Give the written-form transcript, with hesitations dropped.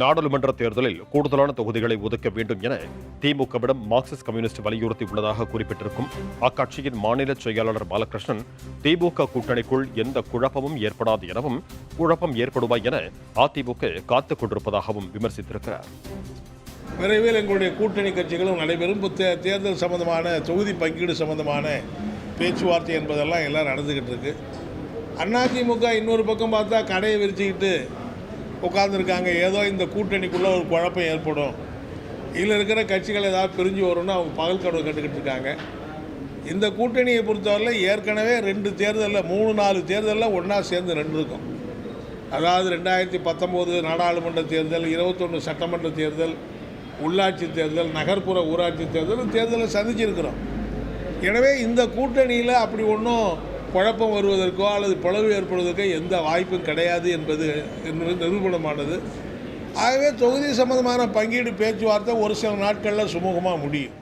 நாடாளுமன்ற தேர்தலில் கூடுதலான தொகுதிகளை ஒதுக்க வேண்டும் என திமுகவிடம் மார்க்சிஸ்ட் கம்யூனிஸ்ட் வலியுறுத்தியுள்ளதாக குறிப்பிட்டிருக்கும் அக்கட்சியின் மாநில செயலாளர் பாலகிருஷ்ணன், திமுக கூட்டணிக்குள் எந்த குழப்பமும் ஏற்படாது எனவும், குழப்பம் ஏற்படுமா என அதிமுக காத்துக் கொண்டிருப்பதாகவும் விமர்சித்திருக்கிறார். விரைவில் எங்களுடைய கூட்டணி கட்சிகளும் நடைபெறும். தேர்தல் சம்பந்தமான தொகுதி பங்கீடு சம்பந்தமான பேச்சுவார்த்தை என்பதெல்லாம் எல்லாம் நடந்துக்கிட்டு இருக்கு. அதிமுக இன்னொரு பக்கம் பார்த்தா கடையை விரிச்சுக்கிட்டு உட்காந்துருக்காங்க. ஏதோ இந்த கூட்டணிக்குள்ளே ஒரு குழப்பம் ஏற்படும், இதில் இருக்கிற கட்சிகள் ஏதாவது பிரிஞ்சு வரும்னு அவங்க பகல் கனவு கண்டுக்கிட்டு இருக்காங்க. இந்த கூட்டணியை பொறுத்தவரையில் ஏற்கனவே 2 தேர்தலில் 3-4 தேர்தலில் ஒன்றா சேர்ந்து நின்றுருக்கும். அதாவது 2019 நாடாளுமன்ற தேர்தல், 21 சட்டமன்ற தேர்தல், உள்ளாட்சி தேர்தல், நகர்ப்புற ஊராட்சி தேர்தலை சந்திச்சிருக்கிறோம். எனவே இந்த கூட்டணியில் அப்படி ஒன்றும் குழப்பம் வருவதற்கோ அல்லது பிளவு ஏற்படுவதற்கோ எந்த வாய்ப்பும் கிடையாது என்பது நிரூபணமானது. ஆகவே தொகுதி சம்பந்தமான பங்கீடு பேச்சுவார்த்தை ஒரு சில நாட்களில் சுமூகமாக முடியும்.